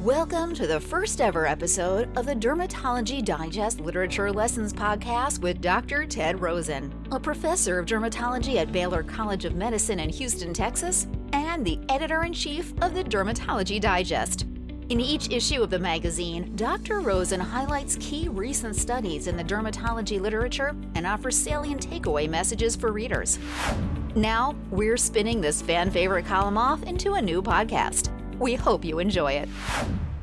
Welcome to the first ever episode of the Dermatology Digest Literature Lessons podcast with Dr. Ted Rosen, a professor of dermatology at Baylor College of Medicine in Houston, Texas, and the editor-in-chief of the Dermatology Digest. In each issue of the magazine, Dr. Rosen highlights key recent studies in the dermatology literature and offers salient takeaway messages for readers. Now, we're spinning this fan-favorite column off into a new podcast. We hope you enjoy it.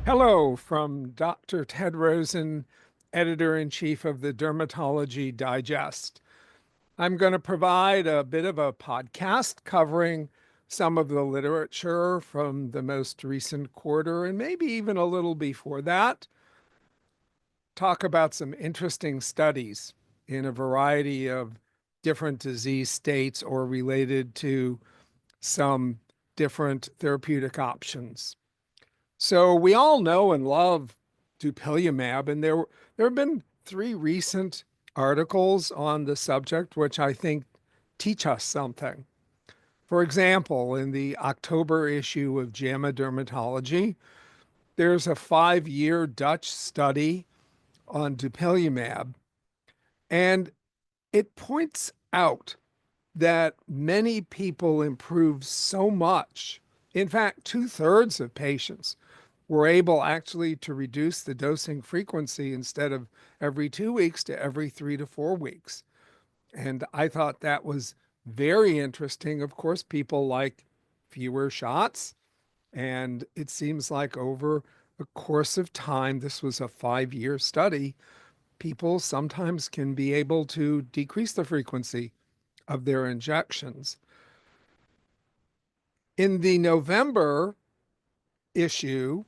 Hello from Dr. Ted Rosen, editor-in-chief of the Dermatology Digest. I'm going to provide a bit of a podcast covering some of the literature from the most recent quarter and maybe even a little before that. Talk about some interesting studies in a variety of different disease states or related to some different therapeutic options. So we all know and love dupilumab, and there have been 3 recent articles on the subject, which I think teach us something. For example, in the October issue of JAMA Dermatology, there's a 5-year Dutch study on dupilumab, and it points out that many people improve so much. In fact, 2/3 of patients were able actually to reduce the dosing frequency instead of every 2 weeks to every 3 to 4 weeks. And I thought that was very interesting. Of course, people like fewer shots. And it seems like over the course of time, this was a 5-year study, people sometimes can be able to decrease the frequency of their injections. In the November issue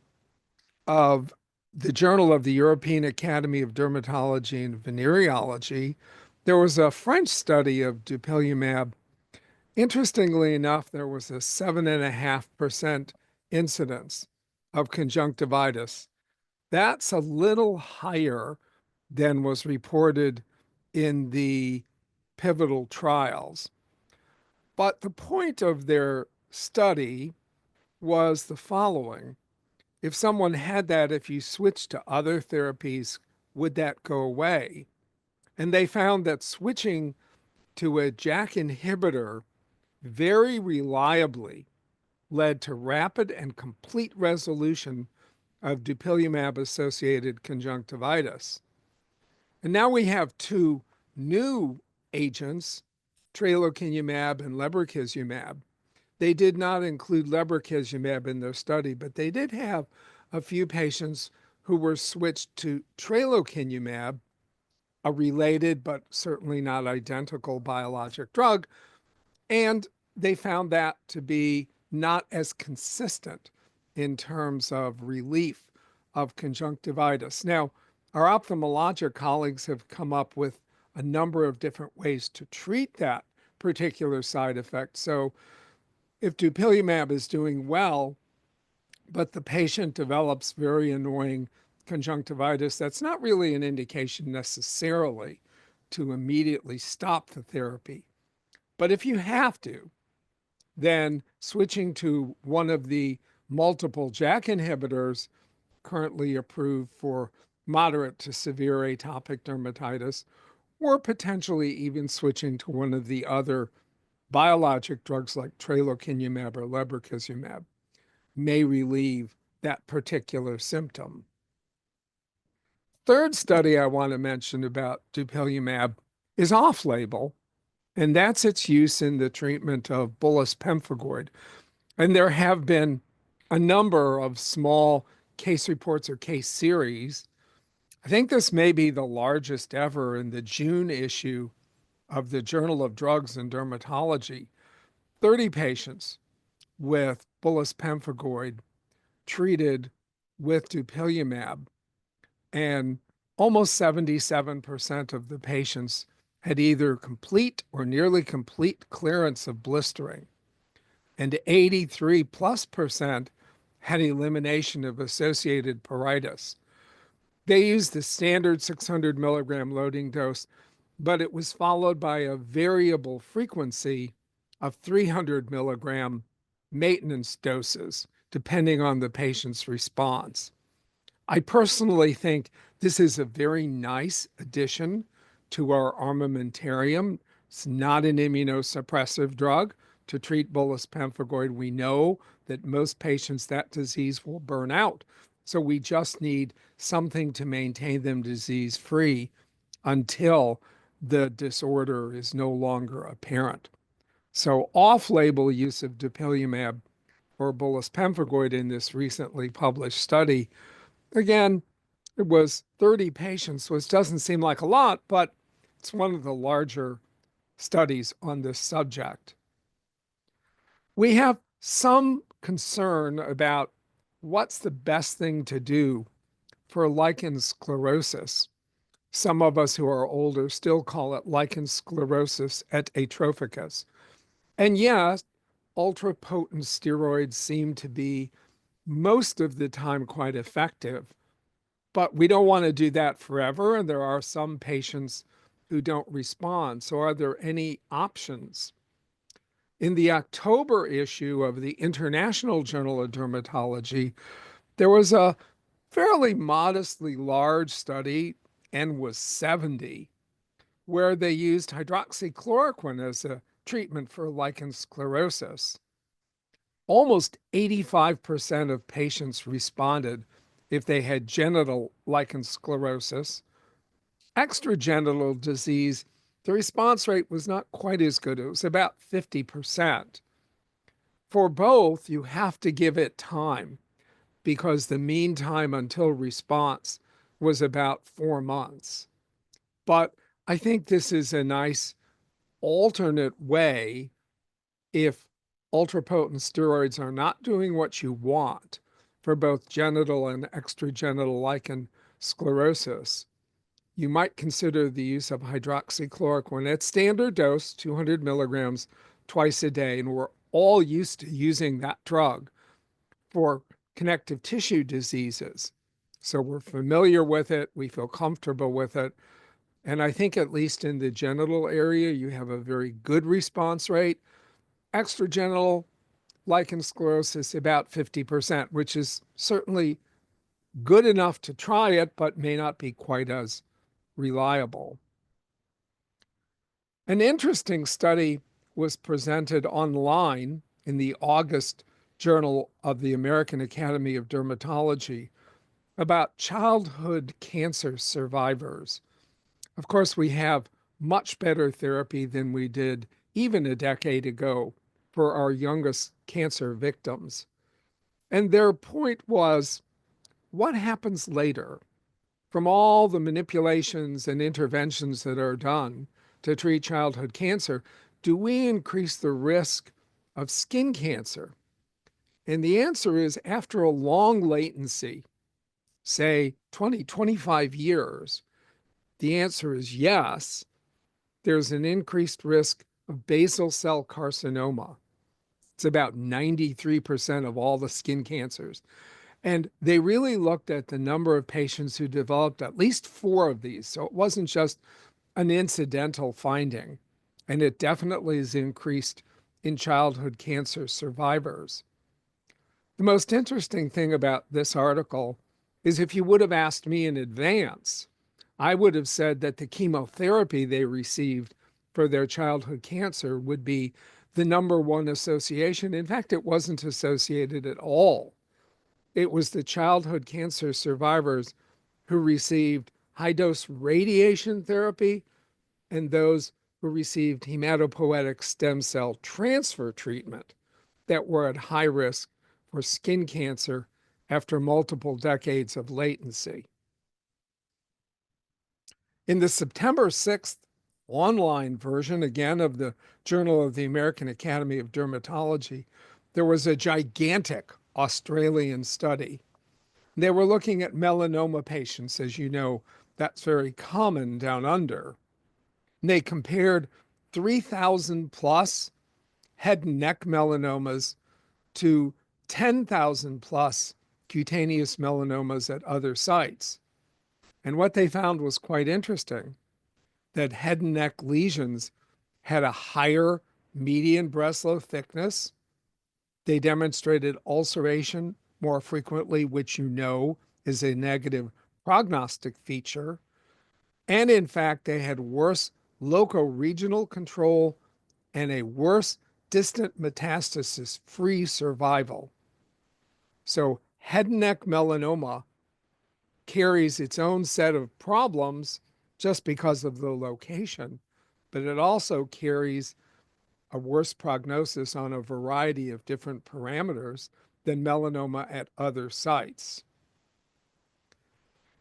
of the Journal of the European Academy of Dermatology and Venereology, there was a French study of dupilumab. Interestingly enough, there was a 7.5% incidence of conjunctivitis. That's a little higher than was reported in the pivotal trials. But the point of their study was the following. If someone had that, if you switch to other therapies, would that go away? And they found that switching to a JAK inhibitor very reliably led to rapid and complete resolution of dupilumab-associated conjunctivitis. And now we have 2 new agents, tralokinumab and lebrikizumab. They did not include lebrikizumab in their study, but they did have a few patients who were switched to tralokinumab, a related but certainly not identical biologic drug, and they found that to be not as consistent in terms of relief of conjunctivitis. Now, our ophthalmologic colleagues have come up with a number of different ways to treat that particular side effect. So if dupilumab is doing well, but the patient develops very annoying conjunctivitis, that's not really an indication necessarily to immediately stop the therapy. But if you have to, then switching to one of the multiple JAK inhibitors currently approved for moderate to severe atopic dermatitis, or potentially even switching to one of the other biologic drugs like tralokinumab or lebrikizumab may relieve that particular symptom. Third study I want to mention about dupilumab is off-label, and that's its use in the treatment of bullous pemphigoid. And there have been a number of small case reports or case series. I think this may be the largest ever in the June issue of the Journal of Drugs and Dermatology. 30 patients with bullous pemphigoid treated with dupilumab, and almost 77% of the patients had either complete or nearly complete clearance of blistering, and 83+% had elimination of associated pruritus. They used the standard 600 milligram loading dose, but it was followed by a variable frequency of 300 milligram maintenance doses depending on the patient's response. I personally think this is a very nice addition to our armamentarium. It's not an immunosuppressive drug to treat bullous pemphigoid. We know that most patients, that disease will burn out. So we just need something to maintain them disease-free until the disorder is no longer apparent. So off-label use of dupilumab for bullous pemphigoid in this recently published study, again, it was 30 patients, which doesn't seem like a lot, but it's one of the larger studies on this subject. We have some concern about what's the best thing to do for lichen sclerosis. Some of us who are older still call it lichen sclerosus et atrophicus. And yes, ultra-potent steroids seem to be most of the time quite effective, but we don't want to do that forever. And there are some patients who don't respond. So are there any options? In the October issue of the International Journal of Dermatology, there was a fairly modestly large study, N was 70, where they used hydroxychloroquine as a treatment for lichen sclerosis. Almost 85% of patients responded if they had genital lichen sclerosis. Extragenital disease, the response rate was not quite as good. It was about 50%. For both, you have to give it time because the mean time until response was about 4 months. But I think this is a nice alternate way if ultrapotent steroids are not doing what you want for both genital and extragenital lichen sclerosis. You might consider the use of hydroxychloroquine at standard dose, 200 milligrams twice a day. And we're all used to using that drug for connective tissue diseases. So we're familiar with it. We feel comfortable with it. And I think at least in the genital area, you have a very good response rate. Extragenital lichen sclerosis, about 50%, which is certainly good enough to try it, but may not be quite as reliable. An interesting study was presented online in the August Journal of the American Academy of Dermatology about childhood cancer survivors. Of course, we have much better therapy than we did even a decade ago for our youngest cancer victims. And their point was, what happens later? From all the manipulations and interventions that are done to treat childhood cancer, do we increase the risk of skin cancer? And the answer is, after a long latency, say 20, 25 years, the answer is yes, there's an increased risk of basal cell carcinoma. It's about 93% of all the skin cancers. And they really looked at the number of patients who developed at least 4 of these. So it wasn't just an incidental finding. And it definitely is increased in childhood cancer survivors. The most interesting thing about this article is if you would have asked me in advance, I would have said that the chemotherapy they received for their childhood cancer would be the #1 association. In fact, it wasn't associated at all. It was the childhood cancer survivors who received high-dose radiation therapy and those who received hematopoietic stem cell transfer treatment that were at high risk for skin cancer after multiple decades of latency. In the September 6th online version, again, of the Journal of the American Academy of Dermatology, there was a gigantic Australian study. They were looking at melanoma patients. As you know, that's very common down under. And they compared 3,000 plus head and neck melanomas to 10,000 plus cutaneous melanomas at other sites. And what they found was quite interesting, that head and neck lesions had a higher median breast lobe thickness, They demonstrated ulceration more frequently, which you know is a negative prognostic feature. And in fact, they had worse loco-regional control and a worse distant metastasis-free survival. So head and neck melanoma carries its own set of problems just because of the location, but it also carries a worse prognosis on a variety of different parameters than melanoma at other sites.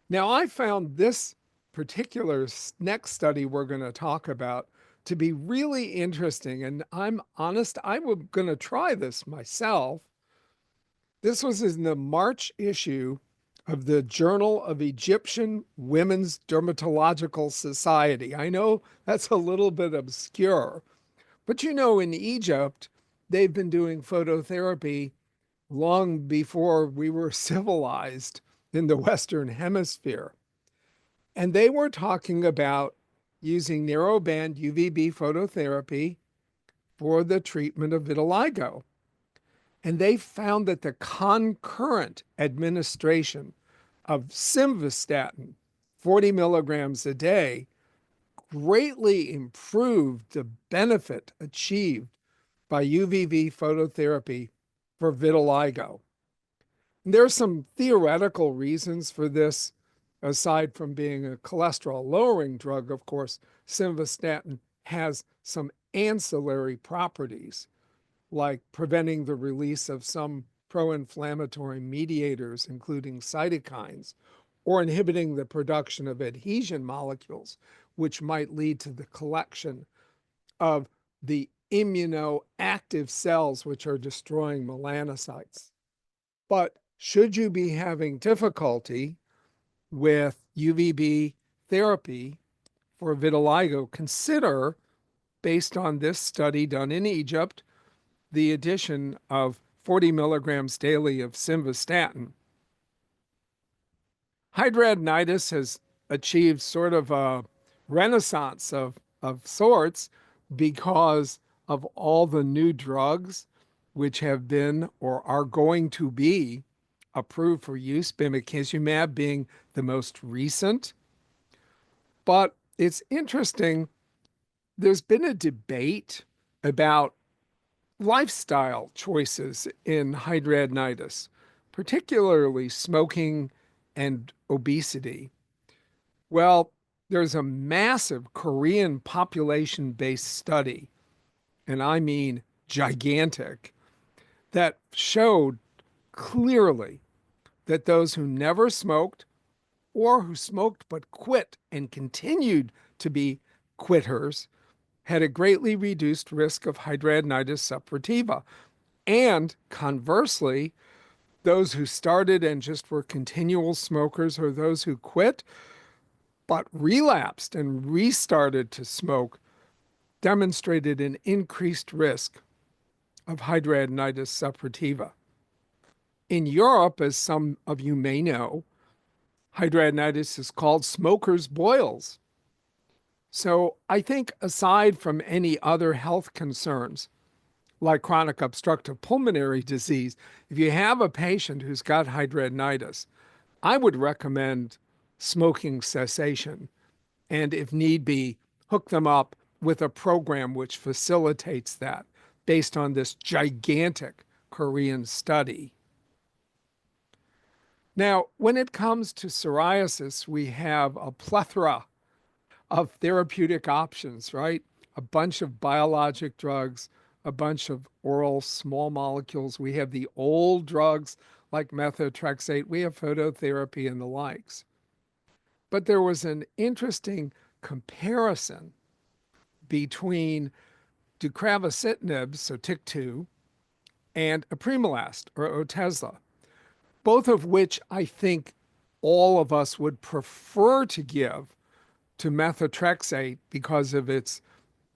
Now, I found this particular next study we're going to talk about to be really interesting, and I'm honest, I was going to try this myself. This was in the March issue of the Journal of Egyptian Women's Dermatological Society. I know that's a little bit obscure, but you know, in Egypt, they've been doing phototherapy long before we were civilized in the Western Hemisphere. And they were talking about using narrowband UVB phototherapy for the treatment of vitiligo. And they found that the concurrent administration of simvastatin, 40 milligrams a day, greatly improved the benefit achieved by UVB phototherapy for vitiligo. And there are some theoretical reasons for this. Aside from being a cholesterol lowering drug, of course, simvastatin has some ancillary properties, like preventing the release of some pro-inflammatory mediators, including cytokines, or inhibiting the production of adhesion molecules, which might lead to the collection of the immunoactive cells which are destroying melanocytes. But should you be having difficulty with UVB therapy for vitiligo, consider, based on this study done in Egypt, the addition of 40 milligrams daily of simvastatin. Hidradenitis has achieved sort of a renaissance of sorts because of all the new drugs which have been or are going to be approved for use, bimekizumab being the most recent. But it's interesting, there's been a debate about lifestyle choices in hidradenitis, particularly smoking and obesity. Well, there's a massive Korean population-based study, and I mean gigantic, that showed clearly that those who never smoked or who smoked but quit and continued to be quitters had a greatly reduced risk of hidradenitis suppurativa. And conversely, those who started and just were continual smokers or those who quit but relapsed and restarted to smoke demonstrated an increased risk of hidradenitis suppurativa. In Europe, as some of you may know, hidradenitis is called smoker's boils. So I think aside from any other health concerns, like chronic obstructive pulmonary disease, if you have a patient who's got hidradenitis, I would recommend smoking cessation, and if need be, hook them up with a program which facilitates that based on this gigantic Korean study. Now, when it comes to psoriasis, we have a plethora of therapeutic options, right? A bunch of biologic drugs, a bunch of oral small molecules. We have the old drugs like methotrexate. We have phototherapy and the likes. But there was an interesting comparison between deucravacitinib, so TYK2, and apremilast, or Otezla, both of which I think all of us would prefer to give to methotrexate because of its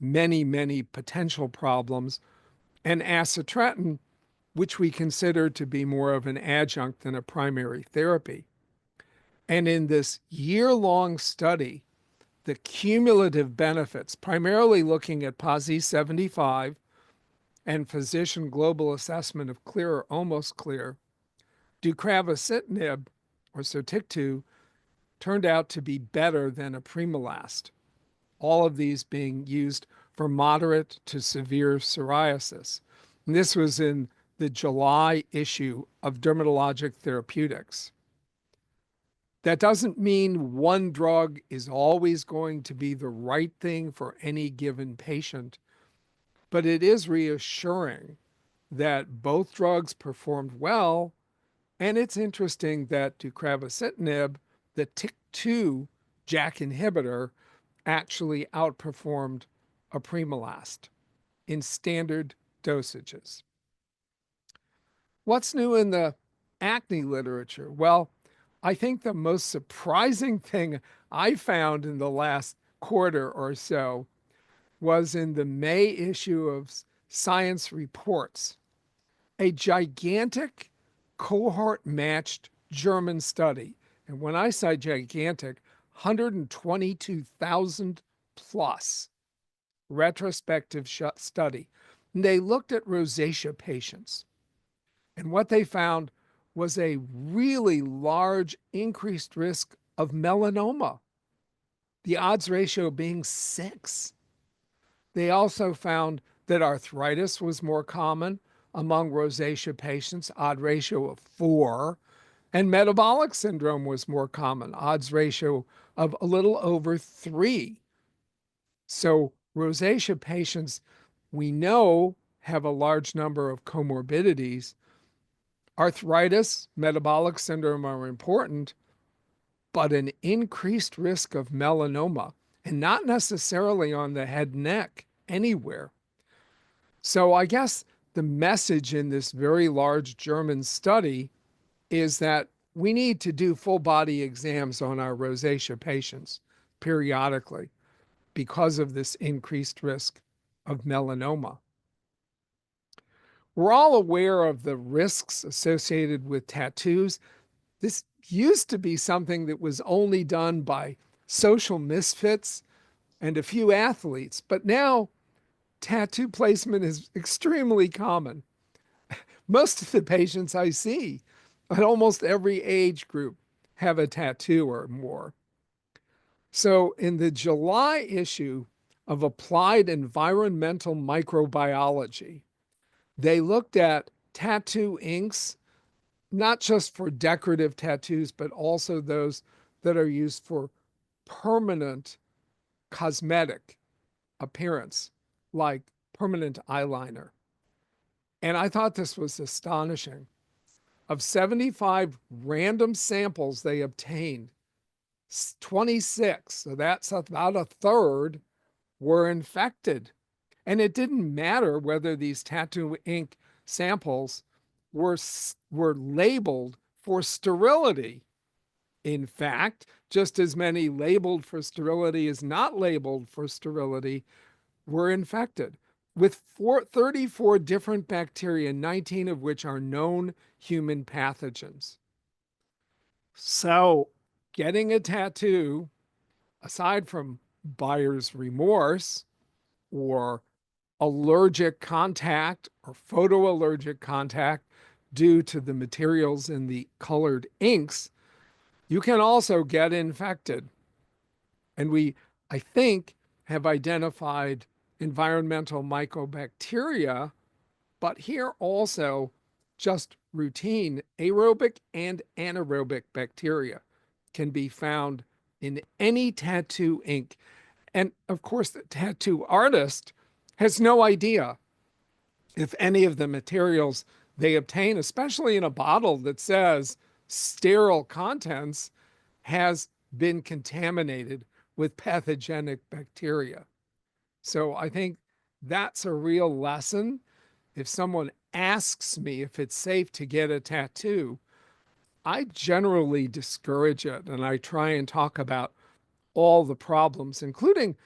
many, many potential problems, and acitretin, which we consider to be more of an adjunct than a primary therapy. And in this year-long study, the cumulative benefits, primarily looking at PASI 75 and physician global assessment of clear or almost clear, deucravacitinib, or Sotyktu, turned out to be better than apremilast, all of these being used for moderate to severe psoriasis. And this was in the July issue of Dermatologic Therapeutics. That doesn't mean one drug is always going to be the right thing for any given patient, but it is reassuring that both drugs performed well. And it's interesting that deucravacitinib, the TYK2 JAK inhibitor, actually outperformed apremilast in standard dosages. What's new in the acne literature? Well, I think the most surprising thing I found in the last quarter or so was in the May issue of Science Reports, a gigantic cohort matched German study. And when I say gigantic, 122,000 plus retrospective study. And they looked at rosacea patients. And what they found was a really large increased risk of melanoma, the odds ratio being 6. They also found that arthritis was more common among rosacea patients, odd ratio of 4, and metabolic syndrome was more common, odds ratio of a little over 3. So rosacea patients, we know, have a large number of comorbidities. Arthritis, metabolic syndrome are important, but an increased risk of melanoma, and not necessarily on the head and neck, anywhere. So I guess the message in this very large German study is that we need to do full body exams on our rosacea patients periodically because of this increased risk of melanoma. We're all aware of the risks associated with tattoos. This used to be something that was only done by social misfits and a few athletes, but now tattoo placement is extremely common. Most of the patients I see at almost every age group have a tattoo or more. So in the July issue of Applied Environmental Microbiology, they looked at tattoo inks, not just for decorative tattoos, but also those that are used for permanent cosmetic appearance, like permanent eyeliner. And I thought this was astonishing. Of 75 random samples they obtained, 26, so that's about a third, were infected. And it didn't matter whether these tattoo ink samples were labeled for sterility. In fact, just as many labeled for sterility as not labeled for sterility were infected with 34 different bacteria, 19 of which are known human pathogens. So getting a tattoo, aside from buyer's remorse or allergic contact or photoallergic contact due to the materials in the colored inks, you can also get infected. And we, I think, have identified environmental mycobacteria, but here also just routine aerobic and anaerobic bacteria can be found in any tattoo ink. And of course, the tattoo artist has no idea if any of the materials they obtain, especially in a bottle that says sterile contents, has been contaminated with pathogenic bacteria. So I think that's a real lesson. If someone asks me if it's safe to get a tattoo, I generally discourage it, and I try and talk about all the problems, including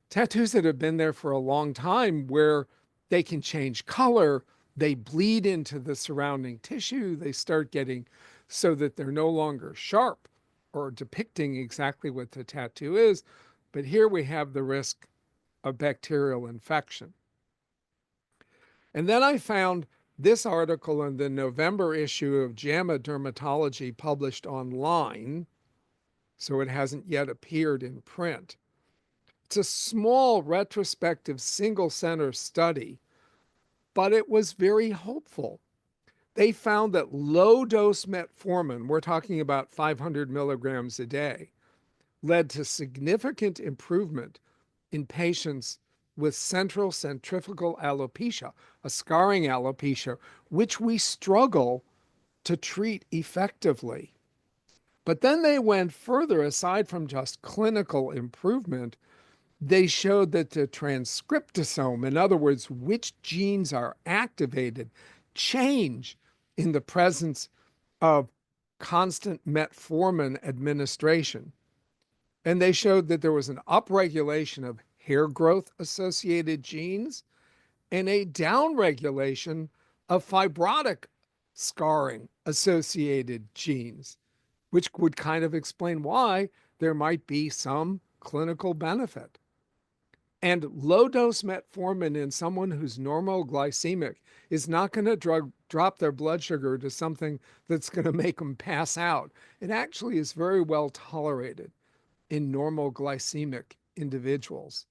tattoos that have been there for a long time where they can change color, they bleed into the surrounding tissue, they start getting so that they're no longer sharp or depicting exactly what the tattoo is. But here we have the risk of bacterial infection. And then I found this article in the November issue of JAMA Dermatology published online, so it hasn't yet appeared in print. It's a small retrospective single center study, but it was very hopeful. They found that low dose metformin, we're talking about 500 milligrams a day, led to significant improvement in patients with central centrifugal alopecia, a scarring alopecia, which we struggle to treat effectively. But then they went further. Aside from just clinical improvement, they showed that the transcriptosome, in other words, which genes are activated, change in the presence of constant metformin administration. And they showed that there was an upregulation of hair growth associated genes and a downregulation of fibrotic scarring associated genes, which would kind of explain why there might be some clinical benefit. And low dose metformin in someone who's normoglycemic is not going to drop their blood sugar to something that's going to make them pass out. It actually is very well tolerated in normoglycemic individuals.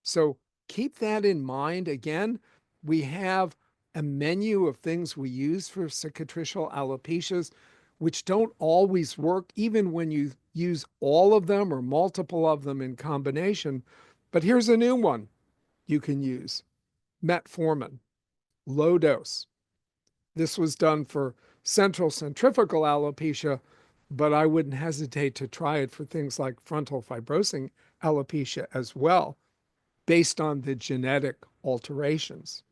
So keep that in mind. Again, we have a menu of things we use for cicatricial alopecias, which don't always work, even when you use all of them or multiple of them in combination. But here's a new one you can use, metformin, low dose. This was done for central centrifugal alopecia, but I wouldn't hesitate to try it for things like frontal fibrosing alopecia as well, based on the genetic alterations.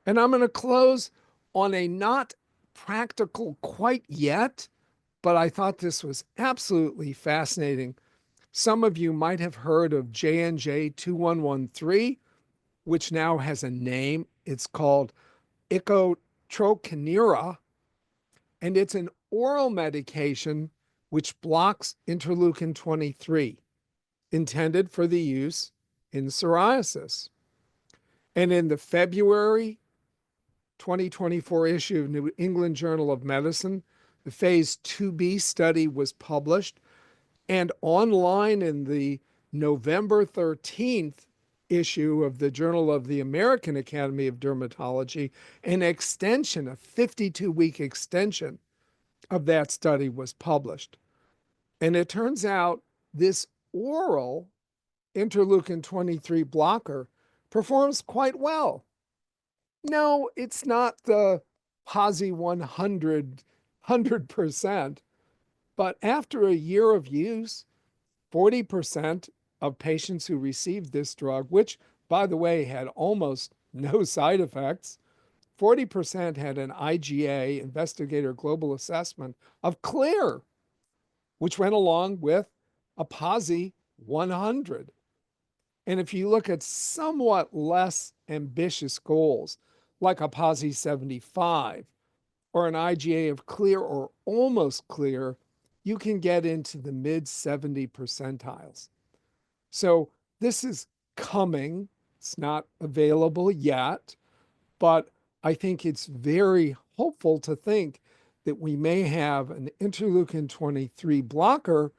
And I'm going to close on a not practical quite yet, but I thought this was absolutely fascinating. Some of you might have heard of J&J 2113, which now has a name. It's called icotrokinra, and it's an oral medication which blocks interleukin-23, intended for the use in psoriasis. And in the February 2024 issue of New England Journal of Medicine, the phase 2B study was published, and online in the November 13th issue of the Journal of the American Academy of Dermatology, an extension, a 52-week extension of that study was published. And it turns out this oral interleukin-23 blocker performs quite well. No, it's not the PASI 100%, but after a year of use, 40% of patients who received this drug, which, by the way, had almost no side effects, 40% had an IGA, Investigator Global Assessment, of clear, which went along with a PASI 100. And if you look at somewhat less ambitious goals, like a PASI 75 or an IGA of clear or almost clear, you can get into the mid 70 percentiles. So this is coming. It's not available yet, but I think it's very hopeful to think that we may have an interleukin-23 blocker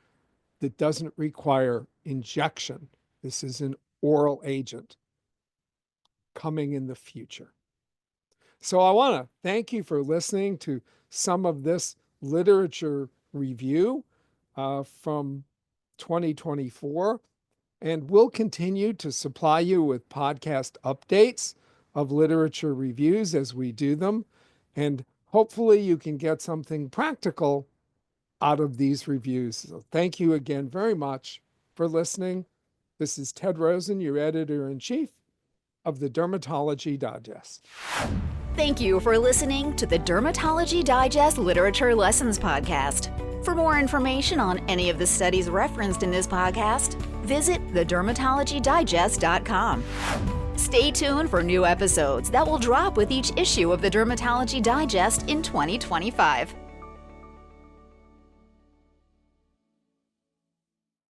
that doesn't require injection. This is an oral agent coming in the future. So I want to thank you for listening to some of this literature review from 2024. And we'll continue to supply you with podcast updates of literature reviews as we do them. And hopefully you can get something practical out of these reviews. So thank you again very much for listening. This is Ted Rosen, your editor-in-chief of the Dermatology Digest. Thank you for listening to the Dermatology Digest Literature Lessons Podcast. For more information on any of the studies referenced in this podcast, visit thedermatologydigest.com. Stay tuned for new episodes that will drop with each issue of the Dermatology Digest in 2025.